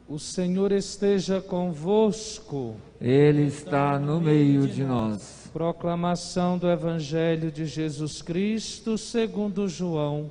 O Senhor esteja convosco. Ele está no meio de nós. Proclamação do Evangelho de Jesus Cristo segundo João.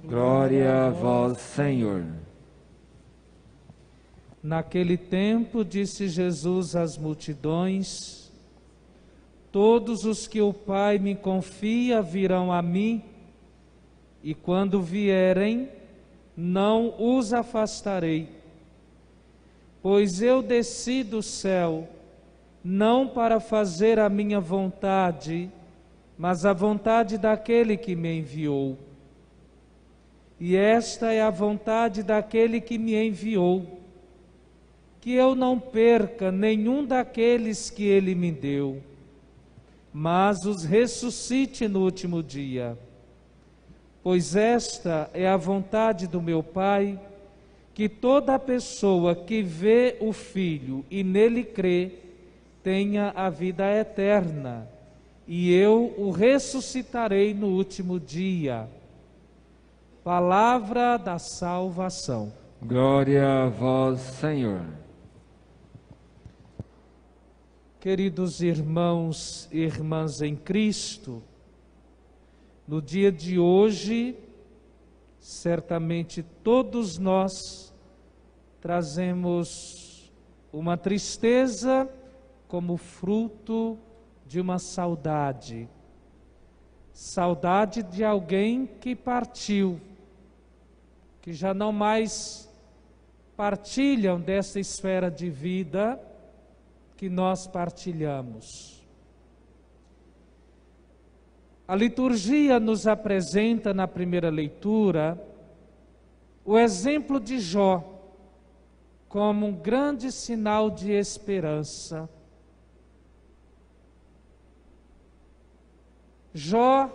Glória a vós, Senhor. Naquele tempo disse Jesus às multidões: todos os que o Pai me confia virão a mim, e quando vierem, não os afastarei. Pois eu desci do céu, não para fazer a minha vontade, mas a vontade daquele que me enviou. E esta é a vontade daquele que me enviou, que eu não perca nenhum daqueles que ele me deu, mas os ressuscite no último dia. Pois esta é a vontade do meu Pai, que toda pessoa que vê o Filho e nele crê, tenha a vida eterna, e eu o ressuscitarei no último dia. Palavra da salvação. Glória a vós, Senhor. Queridos irmãos e irmãs em Cristo, no dia de hoje, certamente todos nós trazemos uma tristeza como fruto de uma saudade. Saudade de alguém que partiu, que já não mais partilham dessa esfera de vida que nós partilhamos. A liturgia nos apresenta na primeira leitura o exemplo de Jó como um grande sinal de esperança. Jó,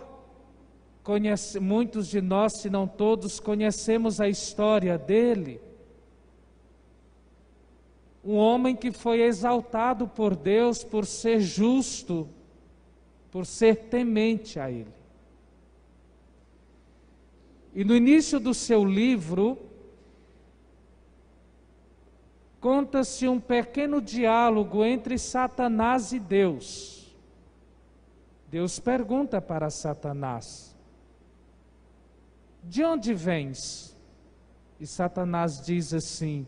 muitos de nós, se não todos, conhecemos a história dele. Um homem que foi exaltado por Deus por ser justo, por ser temente a Ele. E no início do seu livro, conta-se um pequeno diálogo entre Satanás e Deus. Deus pergunta para Satanás: de onde vens? E Satanás diz assim: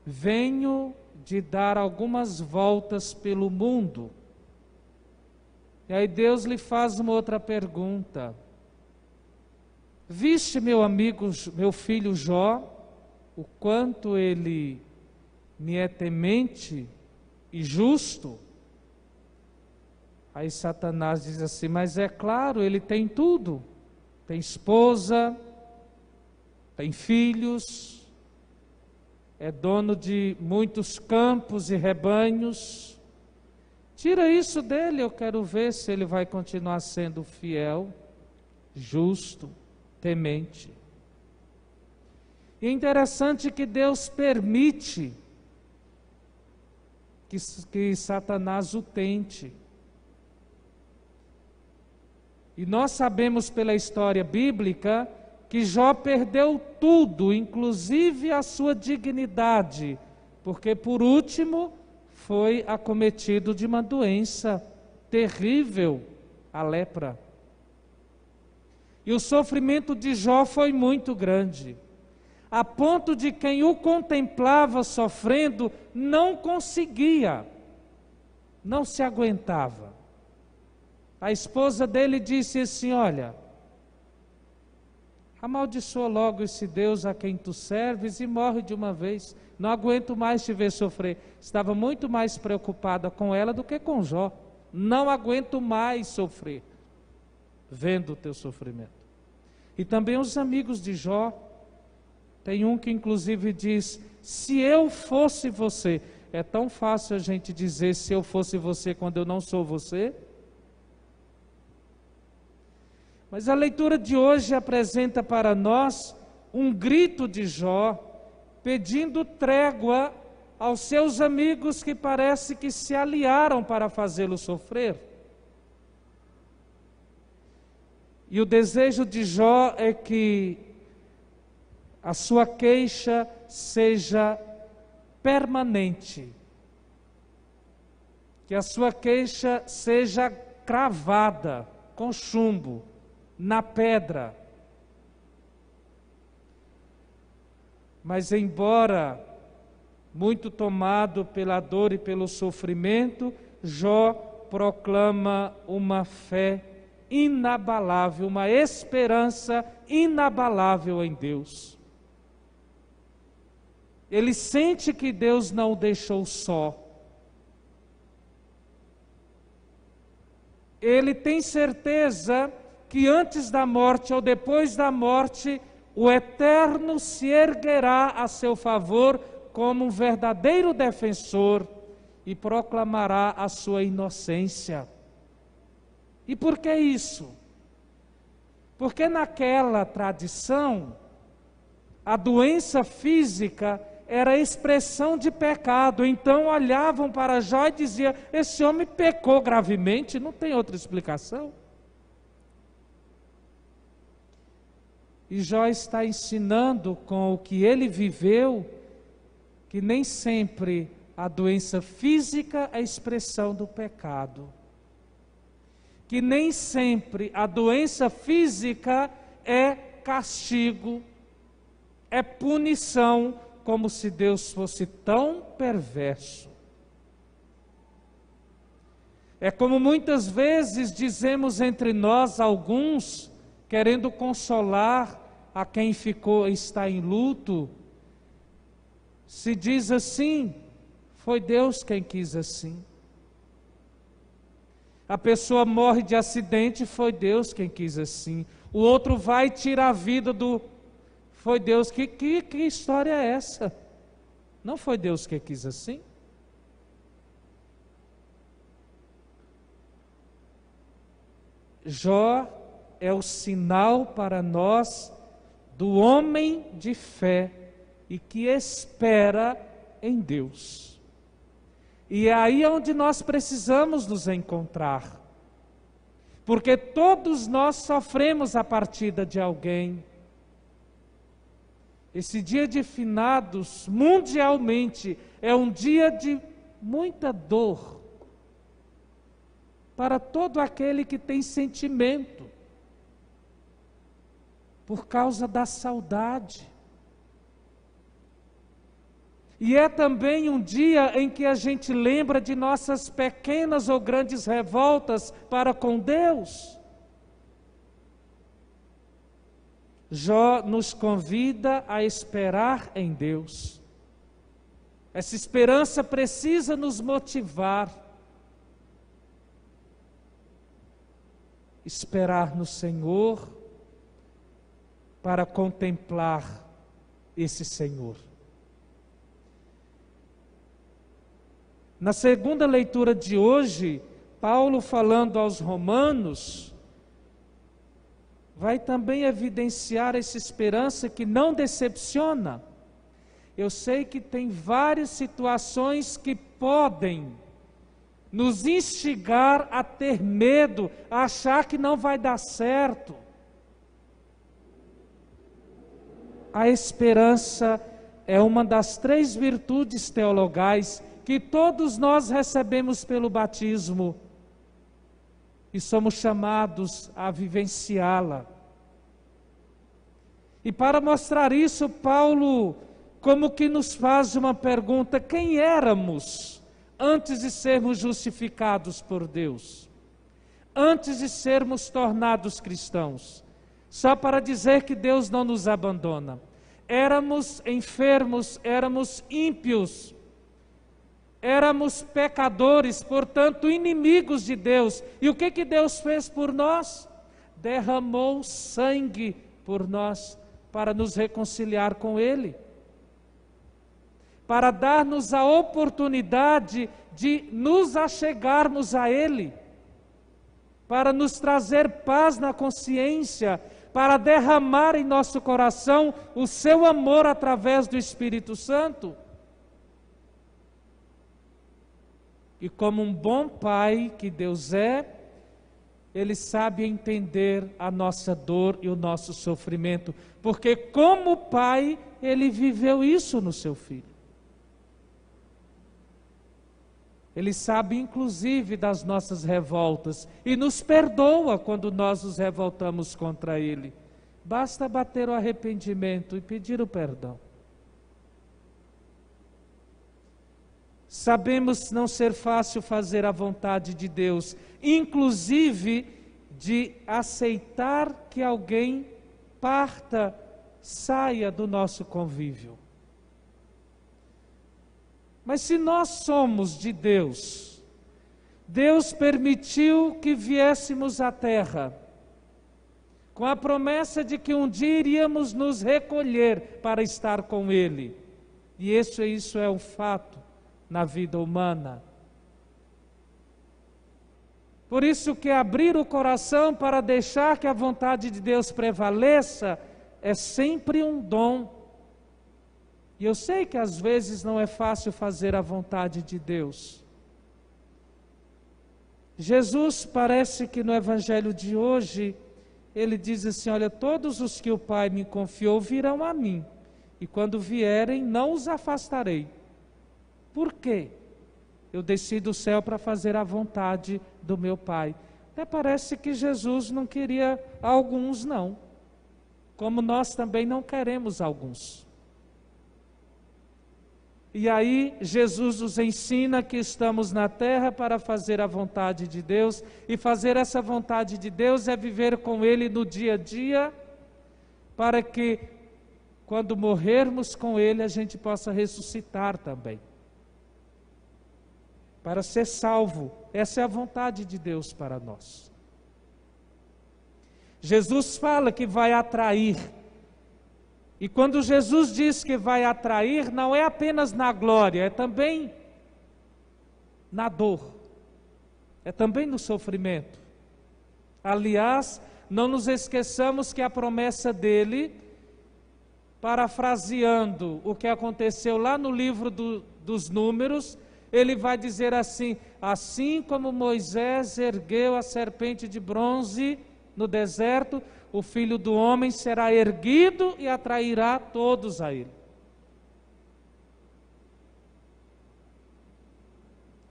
venho de dar algumas voltas pelo mundo. E aí Deus lhe faz uma outra pergunta: viste meu amigo, meu filho Jó, o quanto ele me é temente e justo? Aí Satanás diz assim: mas é claro, ele tem tudo, tem esposa, tem filhos, é dono de muitos campos e rebanhos. Tira isso dele, eu quero ver se ele vai continuar sendo fiel, justo, temente. E é interessante que Deus permite que Satanás o tente. E nós sabemos pela história bíblica que Jó perdeu tudo, inclusive a sua dignidade, porque por último foi acometido de uma doença terrível, a lepra. E o sofrimento de Jó foi muito grande, a ponto de quem o contemplava sofrendo não conseguia, não se aguentava. A esposa dele disse assim: olha, amaldiçoa logo esse Deus a quem tu serves e morre de uma vez. Não aguento mais te ver sofrer. Estava muito mais preocupada com ela do que com Jó. Não aguento mais sofrer, vendo o teu sofrimento. E também os amigos de Jó. Tem um que inclusive diz: se eu fosse você. É tão fácil a gente dizer se eu fosse você quando eu não sou você. Mas a leitura de hoje apresenta para nós um grito de Jó, pedindo trégua aos seus amigos que parece que se aliaram para fazê-lo sofrer. E o desejo de Jó é que a sua queixa seja permanente. Que a sua queixa seja cravada com chumbo na pedra. Mas embora muito tomado pela dor e pelo sofrimento, Jó proclama uma fé inabalável, uma esperança inabalável em Deus. Ele sente que Deus não o deixou só. Ele tem certeza que antes da morte ou depois da morte, o Eterno se erguerá a seu favor como um verdadeiro defensor e proclamará a sua inocência. E por que isso? Porque naquela tradição, a doença física era expressão de pecado. Então olhavam para Jó e diziam: esse homem pecou gravemente, não tem outra explicação. E Jó está ensinando com o que ele viveu, que nem sempre a doença física é expressão do pecado. Que nem sempre a doença física é castigo, é punição, como se Deus fosse tão perverso. É como muitas vezes dizemos entre nós, alguns, querendo consolar a quem está em luto, se diz assim: foi Deus quem quis assim. A pessoa morre de acidente, foi Deus quem quis assim. O outro vai tirar a vida do... Foi Deus. Que história é essa? Não foi Deus que quis assim? Jó é o sinal para nós do homem de fé e que espera em Deus. E é aí onde nós precisamos nos encontrar. Porque todos nós sofremos a partida de alguém. Esse dia de finados, mundialmente, é um dia de muita dor para todo aquele que tem sentimento, por causa da saudade. E é também um dia em que a gente lembra de nossas pequenas ou grandes revoltas para com Deus. Jó nos convida a esperar em Deus. Essa esperança precisa nos motivar. Esperar no Senhor para contemplar esse Senhor. Na segunda leitura de hoje, Paulo, falando aos Romanos, vai também evidenciar essa esperança que não decepciona. Eu sei que tem várias situações que podem nos instigar a ter medo, a achar que não vai dar certo. A esperança é uma das 3 virtudes teologais que todos nós recebemos pelo batismo e somos chamados a vivenciá-la. E para mostrar isso, Paulo como que nos faz uma pergunta: quem éramos antes de sermos justificados por Deus? Antes de sermos tornados cristãos? Só para dizer que Deus não nos abandona. Éramos enfermos, éramos ímpios, éramos pecadores, portanto inimigos de Deus. E o que Deus fez por nós? Derramou sangue por nós para nos reconciliar com Ele, para dar-nos a oportunidade de nos achegarmos a Ele, para nos trazer paz na consciência, para derramar em nosso coração o seu amor através do Espírito Santo. E como um bom pai que Deus é, Ele sabe entender a nossa dor e o nosso sofrimento, porque como pai, Ele viveu isso no seu Filho. Ele sabe inclusive das nossas revoltas e nos perdoa quando nós nos revoltamos contra Ele. Basta bater o arrependimento e pedir o perdão. Sabemos não ser fácil fazer a vontade de Deus, inclusive de aceitar que alguém parta, saia do nosso convívio. Mas se nós somos de Deus, Deus permitiu que viéssemos à terra, com a promessa de que um dia iríamos nos recolher para estar com Ele. E isso é um fato na vida humana. Por isso que abrir o coração para deixar que a vontade de Deus prevaleça é sempre um dom. E eu sei que às vezes não é fácil fazer a vontade de Deus. Jesus parece que no Evangelho de hoje, Ele diz assim, olha, todos os que o Pai me confiou virão a mim, e quando vierem não os afastarei. Por quê? Eu desci do céu para fazer a vontade do meu Pai. Até parece que Jesus não queria alguns, não. Como nós também não queremos alguns. E aí Jesus nos ensina que estamos na terra para fazer a vontade de Deus, e fazer essa vontade de Deus é viver com Ele no dia a dia, para que quando morrermos com Ele a gente possa ressuscitar também. Para ser salvo, essa é a vontade de Deus para nós. Jesus fala que vai atrair. E quando Jesus diz que vai atrair, não é apenas na glória, é também na dor, é também no sofrimento. Aliás, não nos esqueçamos que a promessa dele, parafraseando o que aconteceu lá no livro dos Números, ele vai dizer assim, assim como Moisés ergueu a serpente de bronze no deserto, o Filho do Homem será erguido e atrairá todos a Ele.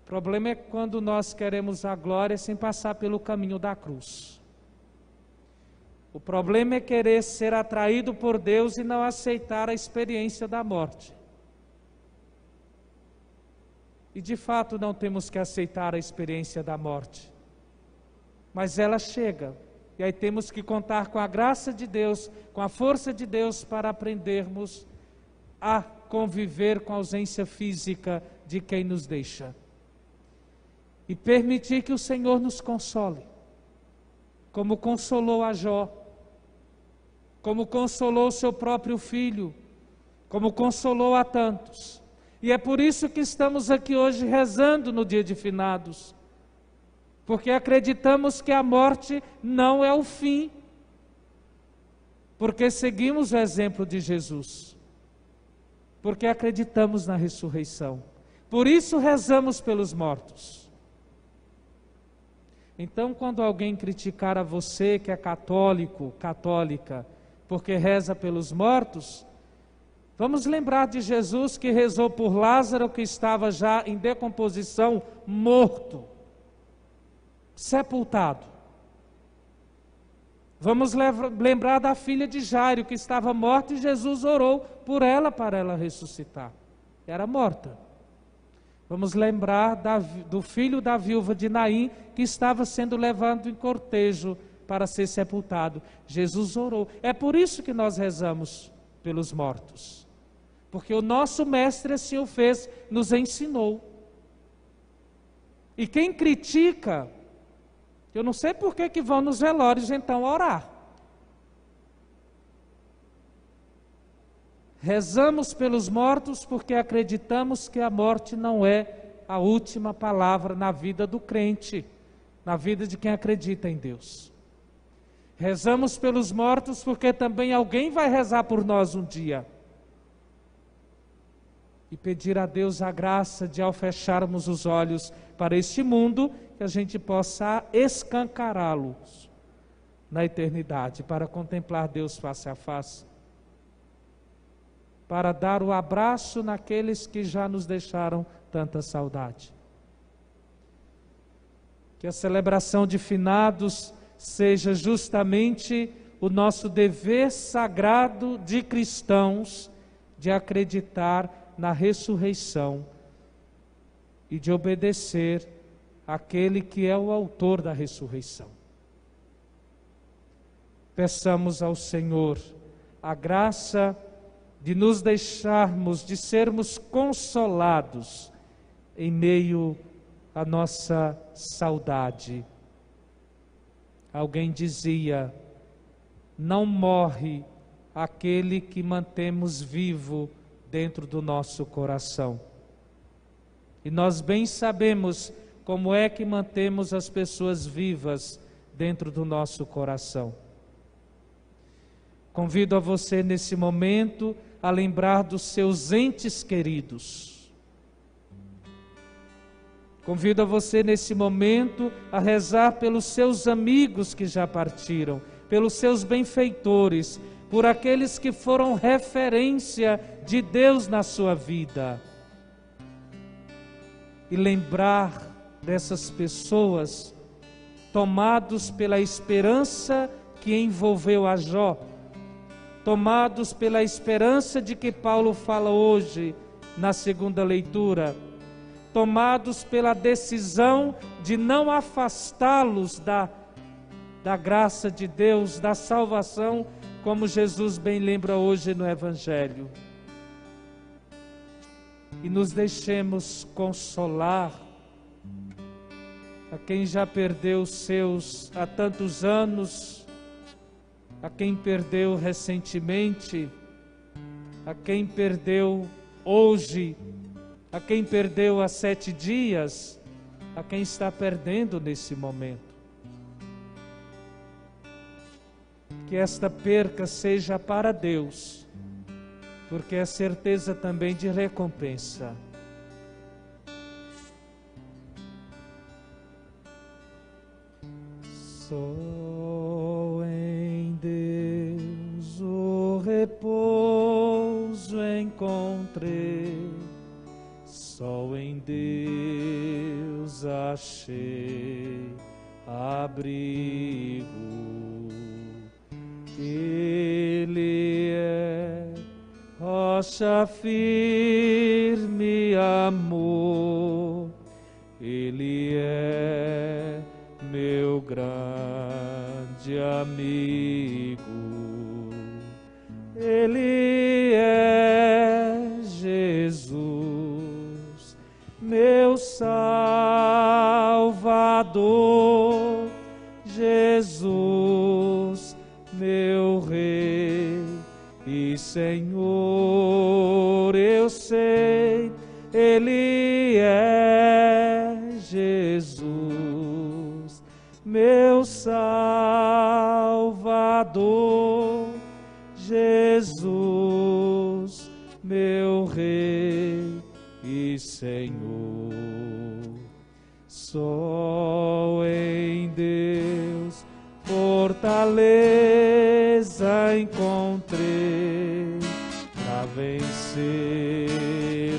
O problema é quando nós queremos a glória sem passar pelo caminho da cruz. O problema é querer ser atraído por Deus e não aceitar a experiência da morte. E de fato não temos que aceitar a experiência da morte. Mas ela chega. E aí temos que contar com a graça de Deus, com a força de Deus para aprendermos a conviver com a ausência física de quem nos deixa. E permitir que o Senhor nos console, como consolou a Jó, como consolou o seu próprio filho, como consolou a tantos. E é por isso que estamos aqui hoje rezando no dia de finados. Porque acreditamos que a morte não é o fim. Porque seguimos o exemplo de Jesus. Porque acreditamos na ressurreição. Por isso rezamos pelos mortos. Então, quando alguém criticar a você que é católico, católica, porque reza pelos mortos, vamos lembrar de Jesus que rezou por Lázaro, que estava já em decomposição, morto, sepultado. Vamos lembrar da filha de Jairo, que estava morta, e Jesus orou por ela para ela ressuscitar. Era morta. Vamos lembrar do filho da viúva de Naim, que estava sendo levado em cortejo para ser sepultado. Jesus orou. É por isso que nós rezamos pelos mortos. Porque o nosso mestre assim o fez, nos ensinou. E quem critica, eu não sei por que vão nos velórios então orar. Rezamos pelos mortos porque acreditamos que a morte não é a última palavra na vida do crente, na vida de quem acredita em Deus. Rezamos pelos mortos porque também alguém vai rezar por nós um dia. E pedir a Deus a graça de, ao fecharmos os olhos para este mundo, que a gente possa escancará-los na eternidade, para contemplar Deus face a face, para dar o abraço naqueles que já nos deixaram tanta saudade. Que a celebração de finados seja justamente o nosso dever sagrado de cristãos de acreditar na ressurreição e de obedecer àquele que é o autor da ressurreição. Peçamos ao Senhor a graça de nos deixarmos, de sermos consolados em meio à nossa saudade. Alguém dizia: não morre aquele que mantemos vivo dentro do nosso coração. E nós bem sabemos como é que mantemos as pessoas vivas dentro do nosso coração. Convido a você nesse momento a lembrar dos seus entes queridos. Convido a você nesse momento a rezar pelos seus amigos que já partiram, pelos seus benfeitores, por aqueles que foram referência de Deus na sua vida. E lembrar dessas pessoas tomados pela esperança que envolveu a Jó, tomados pela esperança de que Paulo fala hoje na segunda leitura, tomados pela decisão de não afastá-los da graça de Deus, da salvação, como Jesus bem lembra hoje no Evangelho. E nos deixemos consolar a quem já perdeu seus há tantos anos, a quem perdeu recentemente, a quem perdeu hoje, a quem perdeu há 7 dias, a quem está perdendo nesse momento. Que esta perca seja para Deus, porque é certeza também de recompensa. Só em Deus o repouso encontrei, só em Deus achei abrigo. Ele é rocha firme, amor, Ele é meu grande amigo, Ele é Jesus, meu Salvador, Jesus, meu Rei e Senhor, eu sei, Ele é Jesus, meu Salvador, Jesus, meu Rei e Senhor. Só em Deus fortaleza encontrei para vencer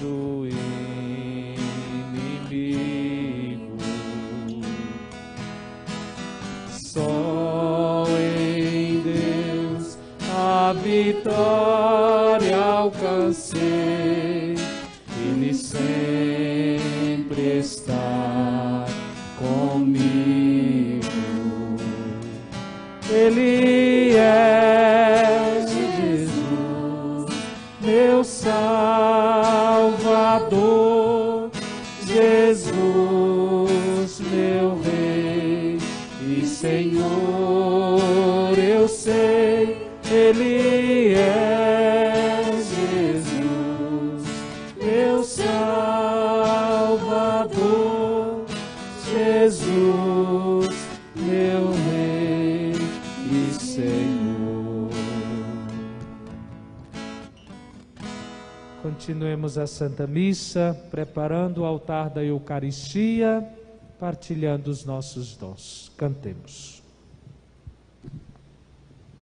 o inimigo. Só em Deus a vitória alcancei, Ele sempre está comigo. Ele é Jesus, meu Salvador, Jesus, meu Rei e Senhor, eu sei, Ele é Jesus, meu Salvador, Jesus, meu Rei e Senhor. Continuemos a Santa Missa, preparando o altar da Eucaristia, partilhando os nossos dons. Cantemos.